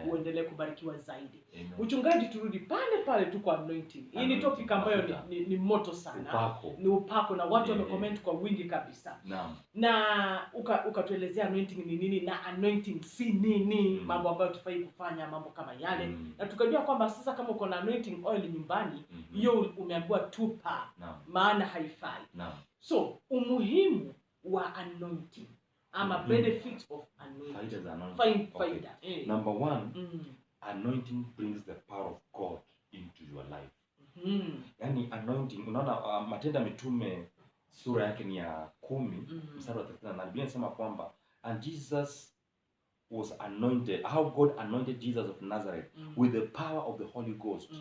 uendelee kubarikiwa zaidi. Mchungaji, turudi pale tu kwa anointing. Hii ni topic ambayo ni moto sana. Ni upako na watu wamecomment kwa wingi kabisa. Na ukatuelezea anointing ni nini na anointing si nini, mambo ambayo tufai kufanya mambo kama yale. Na tukajua kwamba sasa kama uko na anointing oil nyumbani, hiyo umeambiwa tupa, maana haifai. So, umuhimu wa anointing ama benefits of anointing. Faida. Number one, anointing brings the power of God into your life. Yani anointing, unaona Matendo ya Mitume sura yake ni ya 10 mstari wa 38. Biblia inasema kwamba and Jesus was anointed, how God anointed Jesus of Nazareth with the power of the Holy Ghost.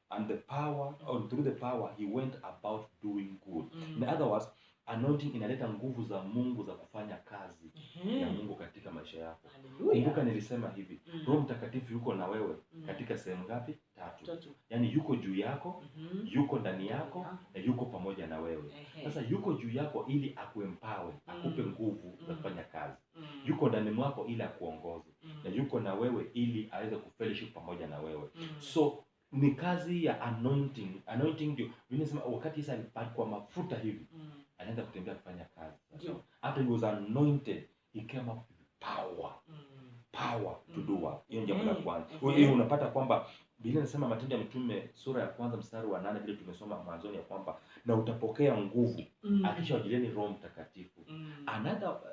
And the power, or through the power, he went about doing good. In other words, anointing inaleta nguvu za Mungu za kufanya kazi ya Mungu katika maisha yako. Kumbuka nilisema hivi, Roho Mtakatifu yuko na wewe katika sehemu ngapi? 3. Yani yuko juu yako, yuko ndani yako, na yuko pamoja na wewe. Sasa yuko juu yako ili akuempower, akupe nguvu za kufanya kazi. Yuko ndani mwako ili akuongoze. Na yuko na wewe ili aweze kufellowship pamoja na wewe. So ni kazi ya anointing. Anointing ndio vinasema wakati Yesu alipakwa mafuta hivi, anaanza kutembea kufanya kazi. After he was anointed, he came up with power to do work. Hiyo ndio jambo la kwanza. Hiyo unapata kwamba Biblia inasema Matendo ya Mitume sura ya 1 mstari wa 8 vile tumesoma mwanzoni ya kwamba na utapokea nguvu akishawajilieni Roho Mtakatifu.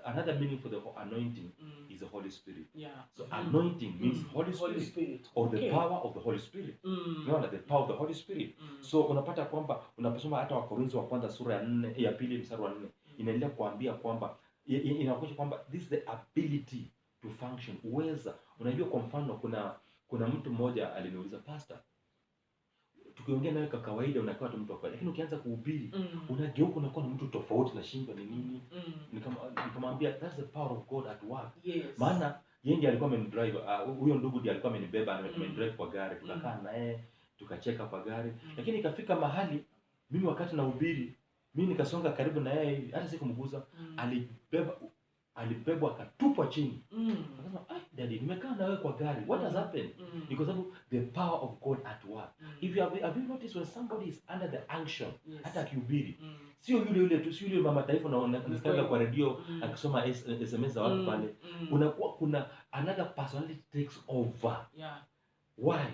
Another meaning for the anointing is the Holy Spirit. So anointing means Holy Spirit or the power of the Holy Spirit. Unaona, the power of the Holy Spirit. So unapata kwamba unaposoma hata Wakorintho wa kwanza sura ya 4 ya 2 mstari wa 4 inaendelea kuambia kwamba inakuja kwamba this is the ability to function. Uweza, unajua kwa mfano kuna mtu mmoja aliniuliza, pastor, tukiongea nawe kwa kawaida unakuwa tu mtu wa kawaida, lakini ukianza kuhubiri unageuka unakuwa mtu tofauti na shingo ni nini? Nikamwambia that's the power of God at work. Maana yeye ndiye alikuwa amenidrive, huyo ndugu ndiye alikuwa amenibeba, amenidrive kwa gari, tukakaa naye tukacheka kwa gari. Lakini ikafika mahali mimi wakati nahubiri, mimi nikasonga karibu na yeye, hata sikumguza, alibebwa akatupwa chini. Akasema, daddy, nimekaa na wewe kwa gari, what has happened? Because of the power of God at work. If you have you noticed when somebody is under the unction, hata akihubiri, sio yule tu, sio yule mama taifa na unasikia kwa radio akisoma SMS za watu pale, unakuwa kuna another personality takes over. Why?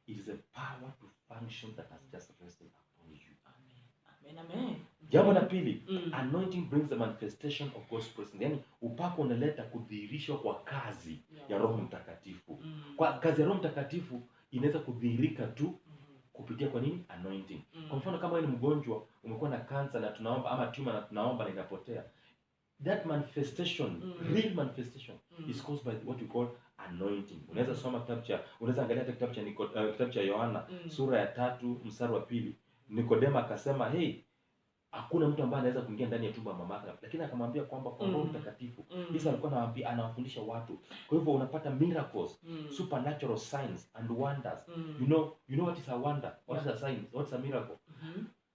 It is a power to function that has just rested upon you. Amen. Jambo la pili, anointing brings the manifestation of God's presence. Yani upako unaleta kudhihirishwa kwa kazi ya Roho Mtakatifu. Kwa kazi ya Roho Mtakatifu inaweza kudhihirika tu kupitia kwa nini? Anointing. Kwa mfano kama wewe ni mgonjwa, umekuwa na cancer na tunaomba, ama tumor na tunaomba na inapotea. That manifestation, real manifestation is caused by what we call anointing. Unaweza soma unaweza angalia kitabu cha Yohana sura ya 3 mstari wa 2. Nikodema akasema, hey, hakuna mtu ambaye anaweza kuingia ndani ya tumbo la mamake, lakini akamwambia kwamba kwa Roho Mtakatifu. Yesu alikuwa anawafundisha watu. Kwa hivyo unapata miracles, supernatural signs and wonders. You know what is a wonder? What is a sign? What is a miracle?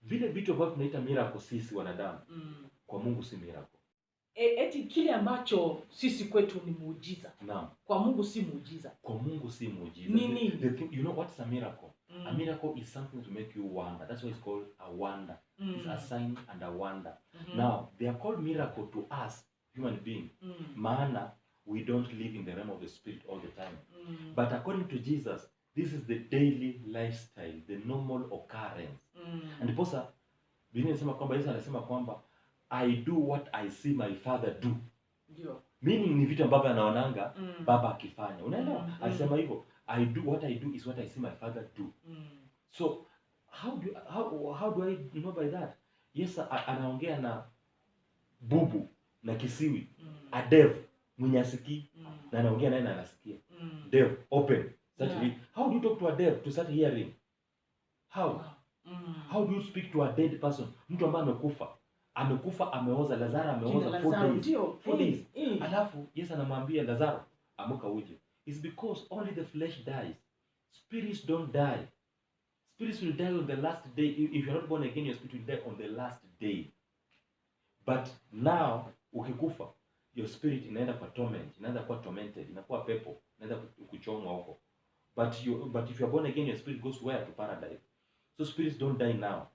Vile vitu ambavyo tunaita miracle sisi wanadamu, kwa Mungu si miracle. Eti kile ambacho sisi kwetu ni muujiza. Naam. Kwa Mungu si muujiza. Kwa Mungu si muujiza. Nini? You know what is a miracle? A miracle is something to make you wonder. That's why it's called a wonder. It's a sign and a wonder. Now, they are called miracle to us, human beings. Maana, we don't live in the realm of the spirit all the time. But according to Jesus, this is the daily lifestyle, the normal occurrence. And posa, Biblia inasema kwamba Yesu anasema kwamba I do what I see my father do. Meaning ni vitu ambavyo anaonanga baba akifanya. Unaelewa? Alisema hivyo. What I do is what I see my father do. So how do I know by that? Yes, anaongea na bubu na kisiwi. A deaf mwenye asikii na anaongea naye na anasikia. Deaf open. How do you talk to a deaf to start hearing? How? How do you speak to a dead person? Mtu ambaye amekufa ameoza, Lazaro ameoza 4 days. Alafu Yesu anamwambia Lazaro, amuka uje. It's because only the flesh dies. Spirits don't die. Spirits will die on the last day. If you're not born again, your spirit will die on the last day. But now, ukikufa, your spirit inaenda kwa torment, inaanza kuwa tormented, inakuwa pepo, inaanza kuchomwa huko. But if you are born again, your spirit goes where? To paradise. So spirits don't die now.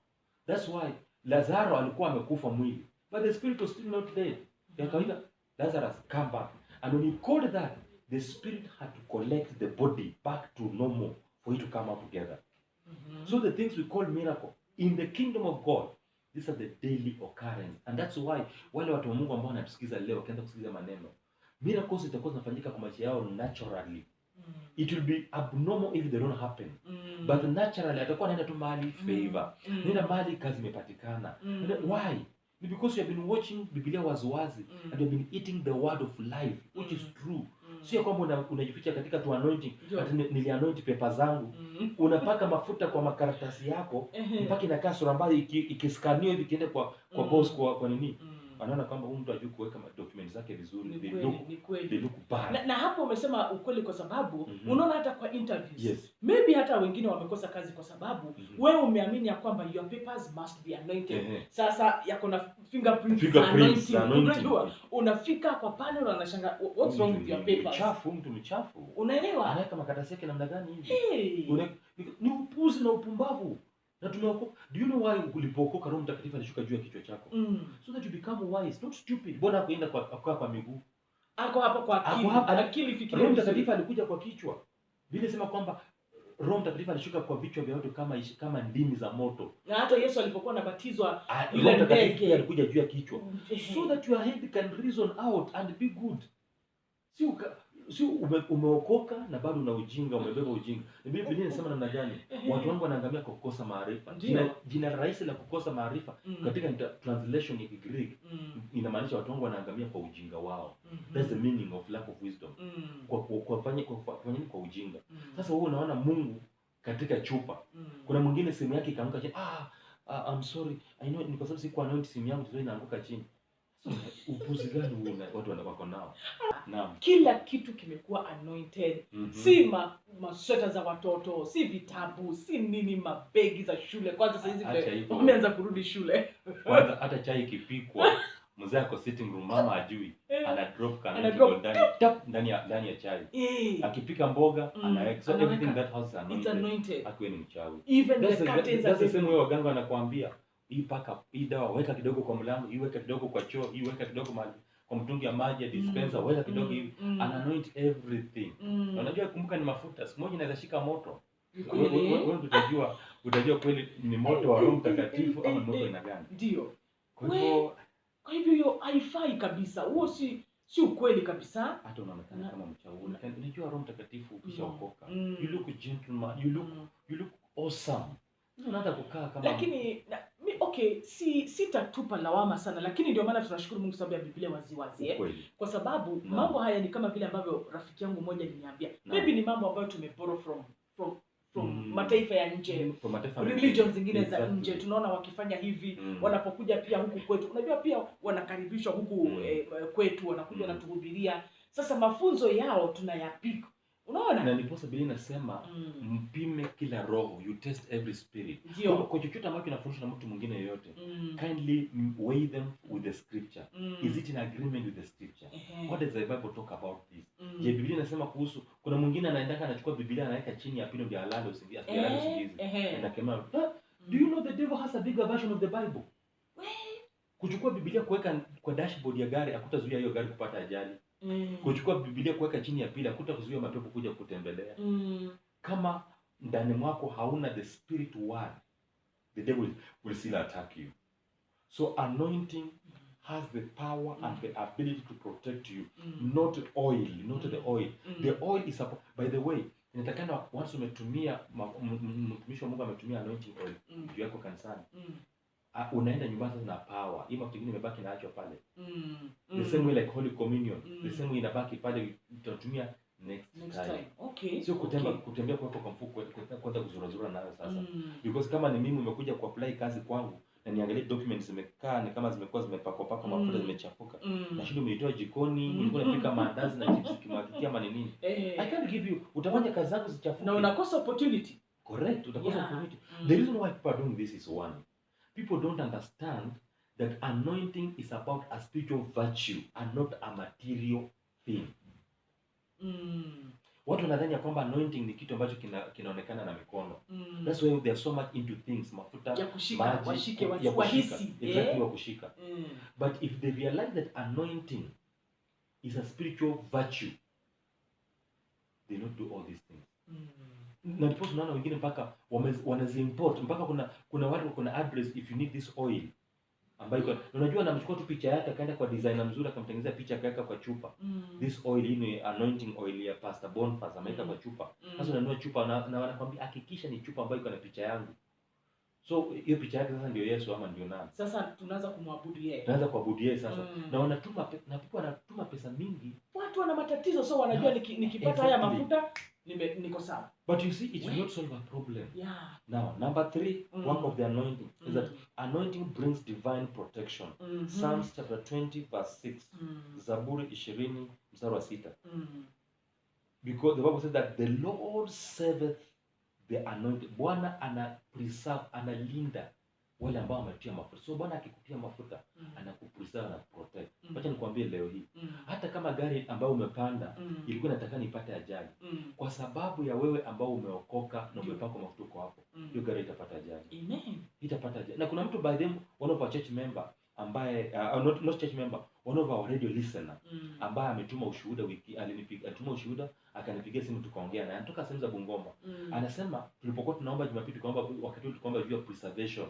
That's why Lazaro alikuwa amekufa mwili, but the spirit was still not dead. Yakaita Lazarus, come back. And when he called that, the spirit had to collect the body back to normal for it to come out together. So the things we call miracle in the kingdom of God, these are the daily occurrence. And that's why wale watu wa Mungu ambao wanatusikiza leo kaanza kusikiza maneno, miracles zitakuwa zinafanyika kwa maisha yao naturally. It will be abnormal if they don't happen. But naturally atakuwa anaenda tu mahali favor. Nenda mahali kazi imepatikana. Why? Because you have been watching Biblia waziwazi and you have been eating the word of life, which is true. Sio kwamba unajificha katika tu anointing, ati nilianoint pepa zangu. Unapaka mafuta kwa makaratasi yako mpaka inakaa sura mbaya, ikiskaniwa hivi kiende kwa boss kwa nini? Anaona kwamba huyu mtu hajui kuweka documents zake vizuri. Ni kweli. Na hapo umesema ukweli kwa sababu unaona hata kwa interviews. Yes. Maybe hata wengine wamekosa kazi kwa sababu wewe umeamini ya kwamba your papers must be anointed. Sasa yako na fingerprints anointing. Unajua unafika kwa panel unashanga what's wrong with your papers? Mtu mchafu. Unaelewa? Anaweka makaratasi yake namna gani hivi? Ni upuzi na upumbavu. Na tumeokoka. Do you know why ulipookoka Roho Mtakatifu alishuka juu ya kichwa chako? So that you become wise, not stupid. Bwana hakuenda kwa miguu. Ako hapo kwa akili. Akili fikiria. Roho Mtakatifu alikuja kwa kichwa. Biblia inasema kwamba Roho Mtakatifu alishuka kwa vichwa vya watu kama ndimi za moto. Na hata Yesu alipokuwa anabatizwa Roho Mtakatifu alikuja juu ya kichwa. So that your head can reason out and be good. Si umeokoka na bado una ujinga, umebeba ujinga. Biblia inasema namna gani? Watu wangu wanaangamia kwa kukosa maarifa. Jina rahisi la kukosa maarifa katika translation ya Greek inamaanisha watu wangu wanaangamia kwa ujinga wao. That's the meaning of lack of wisdom. Kwa ujinga. Sasa wewe unaona Mungu katika chupa. Kuna mwingine simu yake ikaanguka chini. I'm sorry. I know ni kwa sababu sikuwa anoint simu yangu ndio inaanguka chini. Upuzi gani huo watu wako nao? Naam. Kila kitu kimekuwa anointed. Si masweta za watoto, si vitabu, si nini, mabegi za shule. Kwanza sasa hizi wameanza kurudi shule. Kwanza hata chai ikipikwa, mzee ako sitting room, mama ajui, ana drop kana ndani ya chai. Akipika mboga, anaweka. So everything that house is anointed. It's anointed. Akiwe ni mchawi. Even the curtains are the same way waganga wanakuambia. Hii dawa weka kidogo kwa mlango, hii weka kidogo kwa choo, hii weka kidogo mahali kwa mtungi ya maji ya dispenser, weka kidogo hivi. Anoint everything. Na unajua kumbuka ni mafuta, siku moja inaweza shika moto. Wewe utajua kweli ni moto wa Roho Mtakatifu ama moto ina gani. Ndio. Kwa hivyo hiyo haifai kabisa. Huo si ukweli kabisa. Hata unaonekana kama mchawi. Unajua Roho Mtakatifu ukishaokoka, you look gentleman, you look awesome. Unaanza kukaa kama lakini okay, sitatupa lawama sana, lakini ndio maana tunashukuru Mungu sababu ya Biblia waziwazi kwa sababu mambo haya ni kama vile ambavyo rafiki yangu mmoja aliniambia. Maybe ni mambo ambayo tumeborrow from mataifa ya nje, religions zingine za nje. Tunaona wakifanya hivi, wanapokuja pia huku kwetu. Unajua pia wanakaribishwa huku kwetu, wanakuja na tuhubiria. Sasa mafunzo yao tunayapika. Unaona? Na ndipo Biblia inasema mpime kila roho, you test every spirit. Kwa chochote ambacho kinafundishwa na mtu mwingine yoyote, kindly weigh them with the scripture. Is it in agreement with the scripture? What does the Bible talk about this? Je, Biblia inasema kuhusu kuna mwingine anaendaka anachukua Biblia anaweka chini ya pilo vya alalo usingizi. Na kama do you know the devil has a bigger version of the Bible? Kuchukua Biblia kuweka kwa dashboard ya gari hakutazuia hiyo gari kupata ajali. Kuchukua Biblia kuweka chini ya pila hakutakuzuia mapepo kuja kutembelea. Kama ndani mwako hauna the spirit word, the devil will still attack you. So anointing has the power and the ability to protect you, not oil, not the oil. The oil is by the way, inatakana once umetumia mtumishi wa Mungu ametumia anointing oil juu yako kanisani. Unaenda nyumbani sasa na power. Hii mafuta imebaki naachwa pale. The same way like Holy Communion. The same way inabaki pale utatumia next time. Okay. Sio kutembea kwa mfuko kwanza kuzurura nayo sasa. Because kama ni mimi umekuja kuapply kazi kwangu na niangalie documents zimekaa ni kama zimekuwa zimepakwa mafuta zimechafuka. Na shida umeitoa jikoni, ulikuwa unapika maandazi na chips kimwagikia ama nini. I can't give you. Utafanya kazi zako zichafuke. Na unakosa opportunity. Correct, utakosa opportunity. The reason why people are doing this is one. People don't understand that anointing is about a spiritual virtue and not a material thing. Watu wanadhani ya kwamba anointing ni kitu ambacho kinaonekana na mikono. That's why they are so much into things, mafuta, ya kushika, maji, washike, ya wahisi. Exactly, wa kushika. But if they realize that anointing is a spiritual virtue, they don't do all these things. Na ndipo tunaona wengine mpaka wanaziimport, mpaka kuna watu kuna address, if you need this oil ambayo unajua anamchukua tu picha yake akaenda kwa designer mzuri akamtengenezea picha akaweka kwa chupa. This oil ni anointing oil ya Pastor Boniface ameweka kwa chupa. Sasa unanunua chupa na wanakwambia hakikisha ni chupa ambayo iko na picha yangu. So hiyo picha yake sasa ndio Yesu ama ndio nani? Sasa tunaanza kumwabudu yeye. Tunaanza kuabudu yeye sasa. Na wanatuma pesa mingi. Watu wana matatizo, so wanajua nikipata haya mafuta niko sawa. But you see, it will not solve a problem. Yeah. Now, number 3, work of the anointing is that anointing brings divine protection. Psalms chapter 20 verse 6. Zaburi 20 mstari wa 6. Because the Bible says that the Lord saveth the anointed. Bwana ana preserve, analinda wale ambao wametia mafuta. So Bwana akikutia mafuta, anakupreserve na protect. Acha nikwambie leo hii. Hata kama gari ambayo umepanda ilikuwa inataka nipate ajali. Kwa sababu ya wewe ambao umeokoka na umepaka mafuta kwa hapo, hiyo gari itapata ajali. Amen. Itapata ajali. Na kuna mtu by them, one of our church member ambaye not church member, one of our radio listener ambaye ametuma ushuhuda alituma ushuhuda akanipigia simu tukaongea naye, anatoka sehemu za Bungoma. Anasema tulipokuwa tunaomba Jumapili, tukaomba wakati tukaomba juu ya preservation,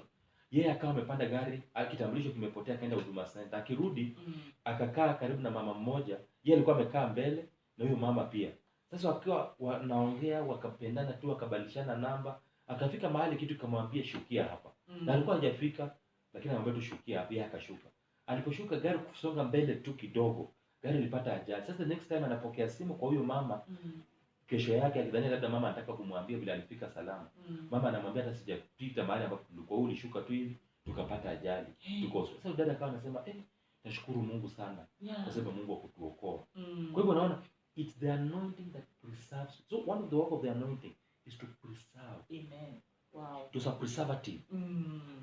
yeye akawa amepanda gari, kitambulisho kimepotea, akaenda Huduma Center. Akirudi akakaa karibu na mama mmoja, yeye alikuwa amekaa mbele na huyo mama pia. Sasa wakiwa wanaongea wakapendana tu, wakabadilishana namba, akafika mahali kitu kamwambia shukia hapa. Na alikuwa hajafika, lakini anamwambia tushukia hapa, yeye akashuka. Aliposhuka gari kusonga mbele tu kidogo, gari lilipata ajali. Sasa next time anapokea simu kwa huyo mama, kesho yake akidhania labda mama anataka kumwambia bila alifika salama. Mama anamwambia hata sijapita mahali ambapo tulikuwa, ulishuka tu hivi tukapata ajali. Sasa dada akawa anasema nashukuru Mungu sana kwa sababu Mungu akutuokoa. Kwa hivyo naona it's the anointing that preserves. So one of the work of the anointing is to preserve. Amen. Wow. To some preservative.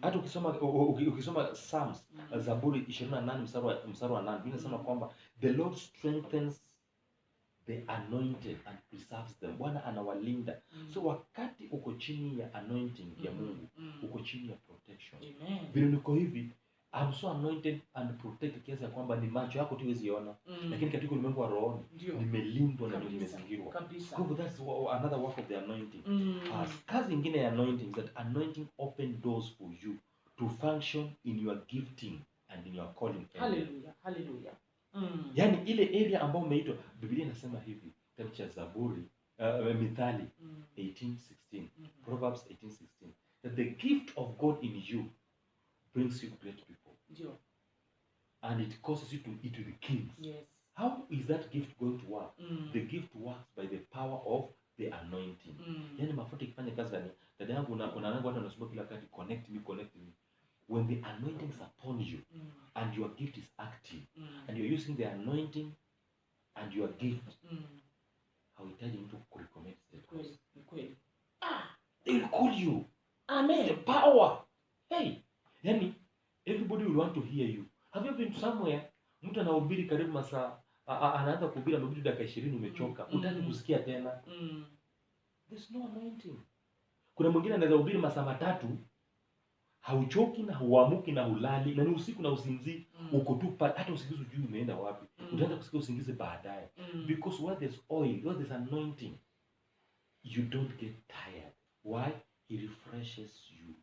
Hata ukisoma Psalms, Zaburi 28 mstari wa 8, inasema kwamba the Lord strengthens the anointed and preserves them. Bwana anawalinda. So wakati uko chini ya anointing ya Mungu, uko chini ya protection. Amen. Vile niko hivi, I'm so anointed and protected kiasi ya kwamba ni macho yako tu huwezi ona, lakini katika ulimwengu wa rohoni nimelindwa na nimezingirwa. Kabisa. So that's another work of the anointing. Kazi nyingine ya anointing is that anointing open doors for you to function in your gifting and in your calling. Hallelujah. Hallelujah. Yaani ile area ambayo umeitwa, Biblia inasema hivi, kitabu cha Zaburi, Mithali 18:16, Proverbs 18:16, that the gift of God in you brings you great people. Ndio. And it causes you to eat with the kings. Yes. How is that gift going to work? The gift works by the power of the anointing. Yaani mafuta ikifanya kazi ndani. Dada yangu unaona watu wanasema kila wakati connect me. When the anointing is upon you and your gift is active and you're using the anointing and your gift, hauhitaji mtu kurecommend status. Kweli. They will call you. Amen. The power. Hey, yani everybody will want to hear you. Have you been somewhere, mtu anahubiri karibu masaa, anaanza kuhubiri amehubiri dakika 20 umechoka, hutaki kusikia tena. There's no anointing. Kuna mwingine anaweza kuhubiri masaa 3, hauchoki na huamuki na hulali, na ni usiku na usinzi, uko tu hata usingizi ujui umeenda wapi. Utaanza kusikia usingizi baadaye. Because where there's oil, where there's anointing, you don't get tired. Why? He refreshes you.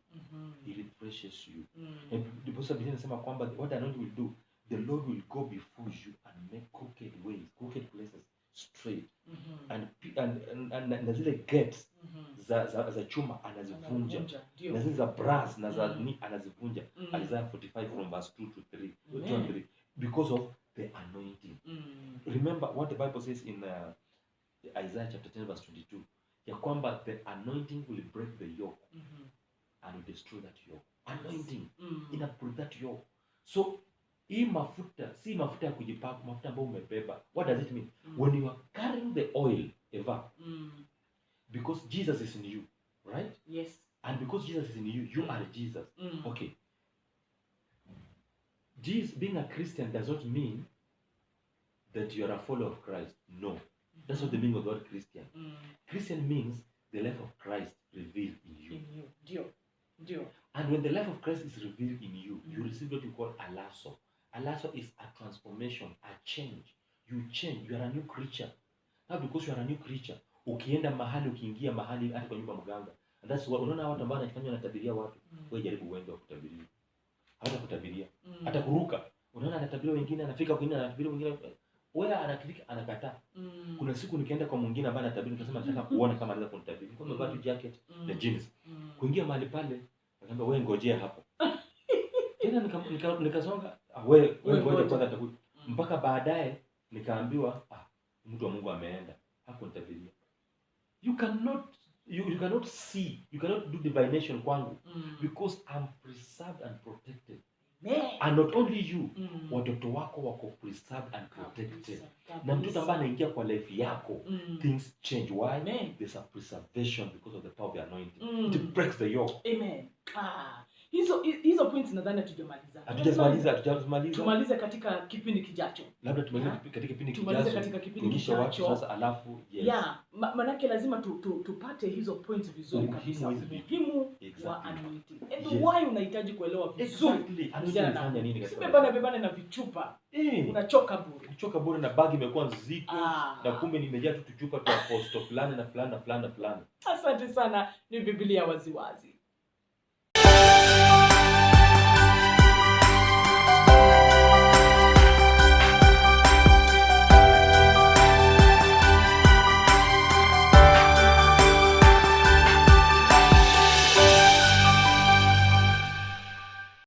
He refreshes you. And the Bible inasema kwamba what the anointing will do, the Lord will go before you and make crooked ways, crooked places straight. And zile gates za chuma anazivunja, na zile za brass na za anazivunja. Isaiah 45 from verse 2 to 3, because of the anointing. Remember what the Bible says in Isaiah chapter 10 verse 22, ya kwamba the anointing will break the yoke and will destroy that yoke. Anointing ina break that yoke. So hii mafuta si mafuta ya kujipaka, mafuta ambayo umebeba. What does it mean? When you are carrying the oil, Eva, because Jesus is in you, right? Yes. And because Jesus is in you, you are Jesus. Okay. Jesus, being a Christian does not mean that you are a follower of Christ. No. That's what the meaning of the word Christian. Christian means the life of Christ revealed in you. Dio. And when the life of Christ is revealed in you, you receive what you call alaso. Alaso is a transformation, a change. You change. You are a new creature. Now because you are a new creature, ukienda mahali, ukiingia mahali, hata kwa nyumba mganga. And that's what, unaona watu ambao wanafanya wanatabiria watu, wewe jaribu uende wakutabiria. Hata kutabiria. Hata kuruka. Unaona anatabiria wengine, anafika kwingine, anatabiria wengine. Wewe anakilika, anakataa. Kuna siku nikaenda kwa mwingine ambaye anatabiri, nikasema nataka kuona kama anaweza kunitabiri. Kwa sababu tu jacket na jeans. Kuingia mahali pale, akaniambia wewe ngojea hapo. Tena nikasonga, wewe ngoja kwanza atakuja. Mpaka baadaye nikaambiwa mtu wa Mungu ameenda. Hakunitabiria. You cannot see, you cannot do divination kwangu because I'm preserved and protected. And not only you, watoto wako wako preserved and protected. Na mtoto ambaye anaingia kwa life yako, things change. Why? There's a preservation because of the power of the anointing. It breaks the yoke. Amen. Hizo points nadhani hatujamaliza. Hatujamaliza. Tumalize katika kipindi kijacho. Labda tumalize katika kipindi kijacho. Tumalize katika kipindi kijacho. Sasa alafu yes. Yeah, manake lazima tupate hizo points vizuri kabisa. Muhimu wa anointing. And why unahitaji kuelewa vizuri. Exactly. Anafanya nini katika? Bebana na vichupa. Unachoka bure. Kuchoka bure na bagi imekuwa nzito na kumbe nimejaa tu tuchupa tu apostle fulani na fulani na fulani na fulani. Asante sana, ni Biblia waziwazi.